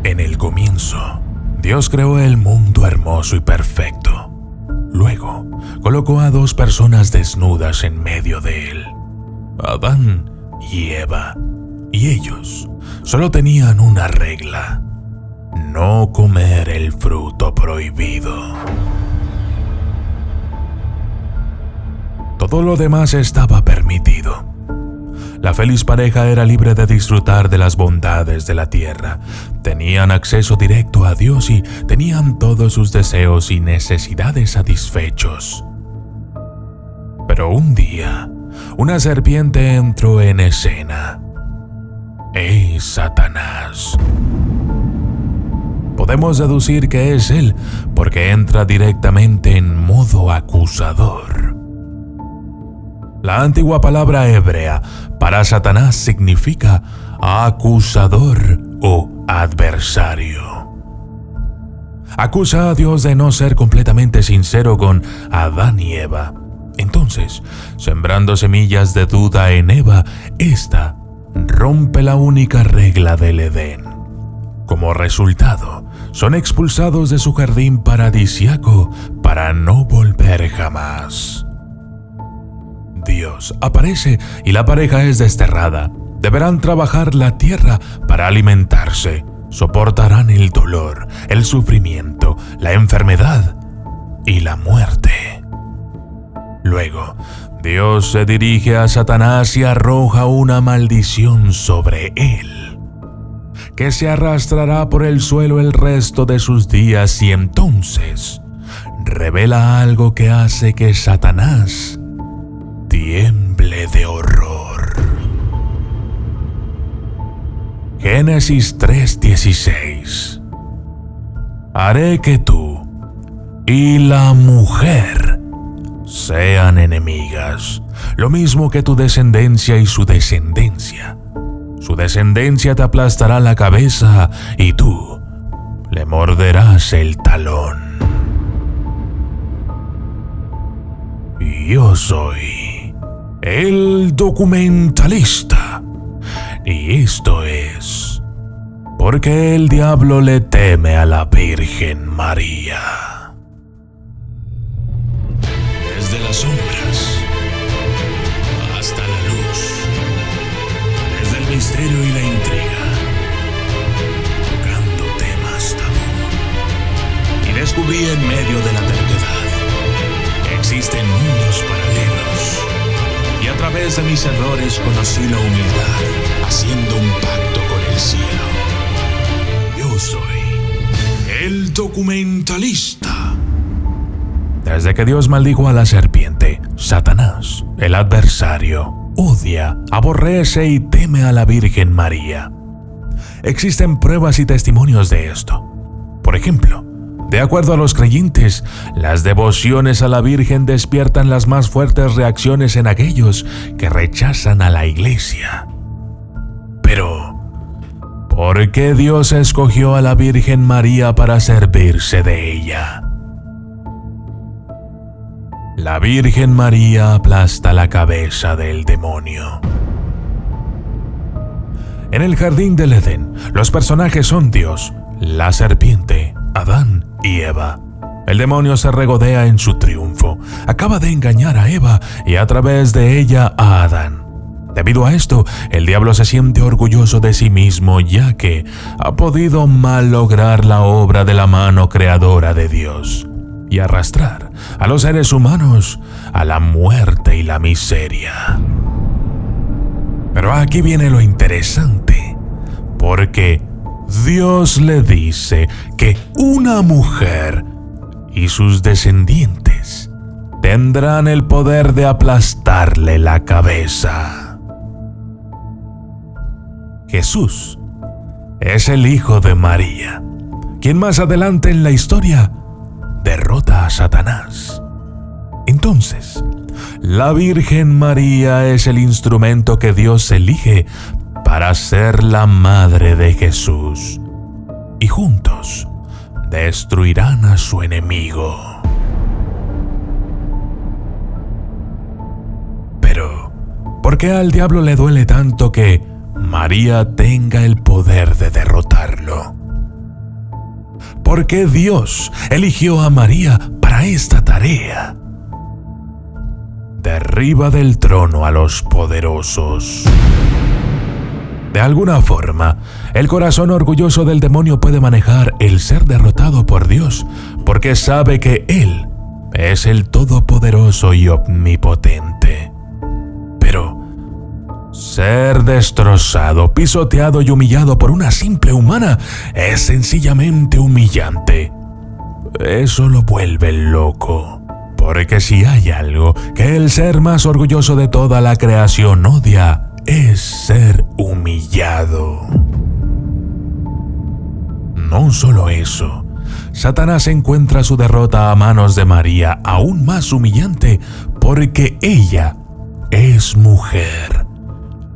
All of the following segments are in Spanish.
En el comienzo, Dios creó el mundo hermoso y perfecto. Luego, colocó a dos personas desnudas en medio de él, Adán y Eva, y ellos solo tenían una regla: no comer el fruto prohibido. Todo lo demás estaba permitido. La feliz pareja era libre de disfrutar de las bondades de la tierra. Tenían acceso directo a Dios y tenían todos sus deseos y necesidades satisfechos. Pero un día, una serpiente entró en escena. Es Satanás. Podemos deducir que es él porque entra directamente en modo acusador. La antigua palabra hebrea para Satanás significa acusador o adversario. Acusa a Dios de no ser completamente sincero con Adán y Eva. Entonces, sembrando semillas de duda en Eva, ésta rompe la única regla del Edén. Como resultado, son expulsados de su jardín paradisíaco para no volver jamás. Dios aparece y la pareja es desterrada. Deberán trabajar la tierra para alimentarse. Soportarán el dolor, el sufrimiento, la enfermedad y la muerte. Luego, Dios se dirige a Satanás y arroja una maldición sobre él, que se arrastrará por el suelo el resto de sus días, y entonces revela algo que hace que Satanás tiemble de horror. Génesis 3:16. Haré que tú y la mujer sean enemigas, lo mismo que tu descendencia y su descendencia. Su descendencia te aplastará la cabeza y tú le morderás el talón. Yo soy el documentalista, y esto es porque el diablo le teme a la Virgen María. Desde las sombras hasta la luz, desde el misterio y la intriga, tocando temas tabú, y descubrí en medio de la terquedad existen mundos paralelos, y a través de mis errores conocí la humildad, haciendo un pacto con el cielo. Yo soy el documentalista. Desde que Dios maldijo a la serpiente, Satanás, el adversario, odia, aborrece y teme a la Virgen María. Existen pruebas y testimonios de esto. Por ejemplo, de acuerdo a los creyentes, las devociones a la Virgen despiertan las más fuertes reacciones en aquellos que rechazan a la Iglesia. Pero, ¿por qué Dios escogió a la Virgen María para servirse de ella? La Virgen María aplasta la cabeza del demonio. En el jardín del Edén, los personajes son Dios, la serpiente, Adán y Eva. El demonio se regodea en su triunfo. Acaba de engañar a Eva y a través de ella a Adán. Debido a esto, el diablo se siente orgulloso de sí mismo, ya que ha podido malograr la obra de la mano creadora de Dios y arrastrar a los seres humanos a la muerte y la miseria. Pero aquí viene lo interesante, porque Dios le dice que una mujer y sus descendientes tendrán el poder de aplastarle la cabeza. Jesús es el hijo de María, quien más adelante en la historia derrota a Satanás. Entonces, la Virgen María es el instrumento que Dios elige para ser la madre de Jesús, y juntos destruirán a su enemigo. Pero, ¿por qué al diablo le duele tanto que María tenga el poder de derrotarlo? por qué Dios eligió a María para esta tarea. Derriba del trono a los poderosos. De alguna forma, el corazón orgulloso del demonio puede manejar el ser derrotado por Dios, porque sabe que Él es el todopoderoso y omnipotente. Pero ser destrozado, pisoteado y humillado por una simple humana es sencillamente humillante. Eso lo vuelve loco. Porque si hay algo que el ser más orgulloso de toda la creación odia, es ser humillado. No solo eso, Satanás encuentra su derrota a manos de María aún más humillante porque ella es mujer.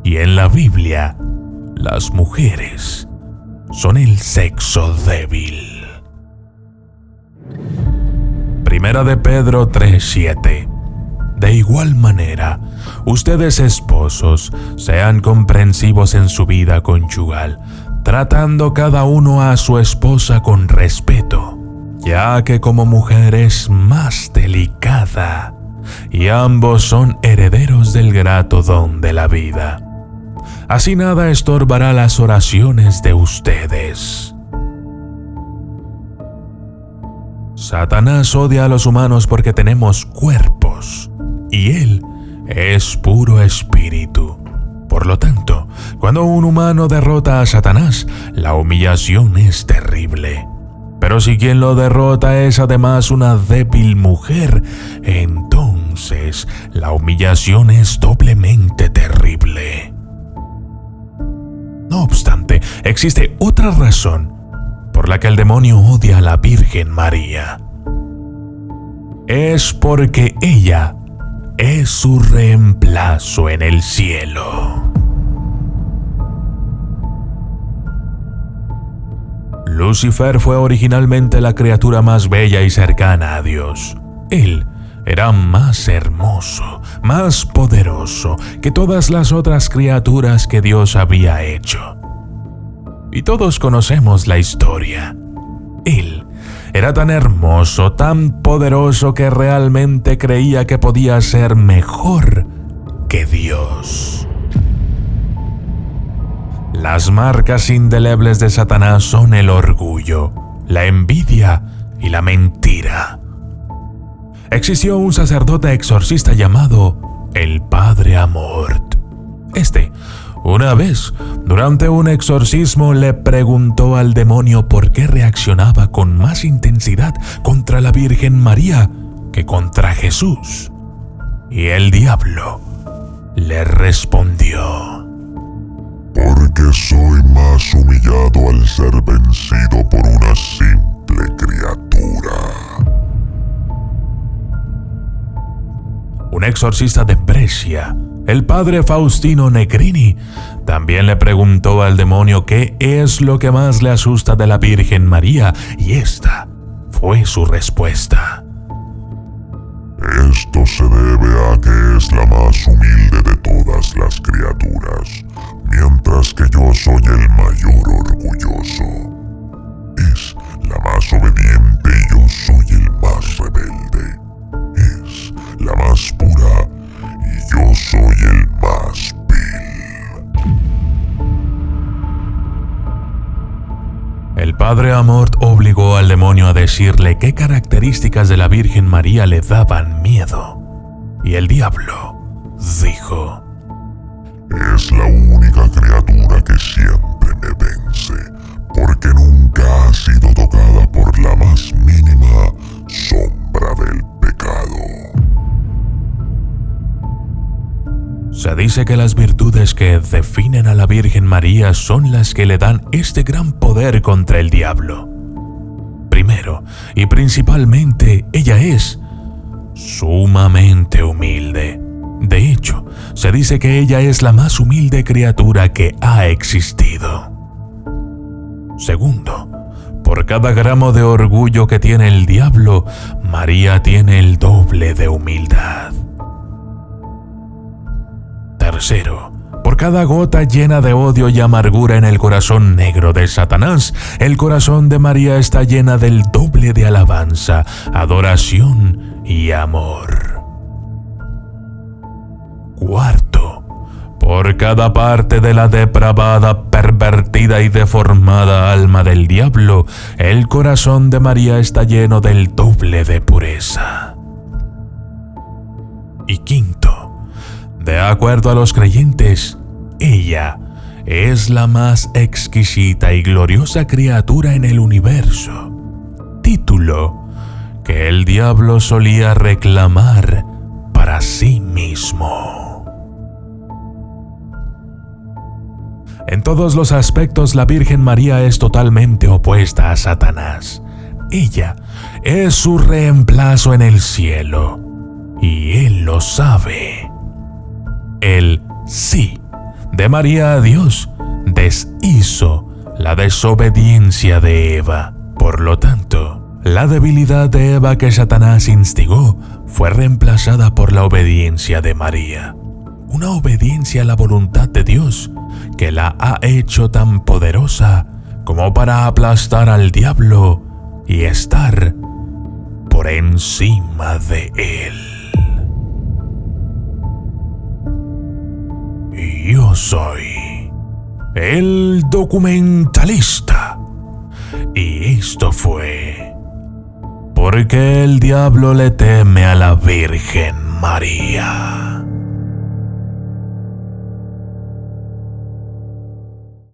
Y en la Biblia, las mujeres son el sexo débil. Primera de Pedro 3:7. De igual manera, ustedes esposos sean comprensivos en su vida conyugal, tratando cada uno a su esposa con respeto, ya que como mujer es más delicada, y ambos son herederos del grato don de la vida. Así nada estorbará las oraciones de ustedes. Satanás odia a los humanos porque tenemos cuerpos, y él es puro espíritu. Por lo tanto, cuando un humano derrota a Satanás, la humillación es terrible. Pero si quien lo derrota es además una débil mujer, entonces la humillación es doblemente terrible. No obstante, existe otra razón por la que el demonio odia a la Virgen María. Es porque ella es su reemplazo en el cielo. Lucifer fue originalmente la criatura más bella y cercana a Dios. Él era más hermoso, más poderoso que todas las otras criaturas que Dios había hecho. Y todos conocemos la historia. Él era tan hermoso, tan poderoso que realmente creía que podía ser mejor que Dios. Las marcas indelebles de Satanás son el orgullo, la envidia y la mentira. Existió un sacerdote exorcista llamado el Padre Amort. Una vez, durante un exorcismo, le preguntó al demonio por qué reaccionaba con más intensidad contra la Virgen María que contra Jesús. Y el diablo le respondió: porque soy más humillado al ser vencido por una simple criatura. Un exorcista de Brescia, el padre Faustino Negrini, también le preguntó al demonio qué es lo que más le asusta de la Virgen María, y esta fue su respuesta: esto se debe a que es la más humilde de todas las criaturas, mientras que yo soy el mayor orgulloso. Es la más obediente y yo soy el más rebelde. Es la más pura y yo soy el más vil. El Padre Amort obligó al demonio a decirle qué características de la Virgen María le daban miedo. Y el diablo dijo: es la única criatura que siempre me vence, porque nunca ha sido tocada por la más mínima sombra del pecado. Se dice que las virtudes que definen a la Virgen María son las que le dan este gran poder contra el diablo. Primero y principalmente, ella es sumamente humilde. De hecho, se dice que ella es la más humilde criatura que ha existido. Segundo, por cada gramo de orgullo que tiene el diablo, María tiene el doble de humildad. Tercero, por cada gota llena de odio y amargura en el corazón negro de Satanás, el corazón de María está llena del doble de alabanza, adoración y amor. Cuarto, por cada parte de la depravada, pervertida y deformada alma del diablo, el corazón de María está lleno del doble de pureza. Y quinto, de acuerdo a los creyentes, ella es la más exquisita y gloriosa criatura en el universo, título que el diablo solía reclamar para sí mismo. En todos los aspectos, la Virgen María es totalmente opuesta a Satanás. Ella es su reemplazo en el cielo, y él lo sabe. El sí de María a Dios deshizo la desobediencia de Eva. Por lo tanto, la debilidad de Eva que Satanás instigó fue reemplazada por la obediencia de María. Una obediencia a la voluntad de Dios que la ha hecho tan poderosa como para aplastar al diablo y estar por encima de él. Yo soy el documentalista, y esto fue porque el diablo le teme a la Virgen María.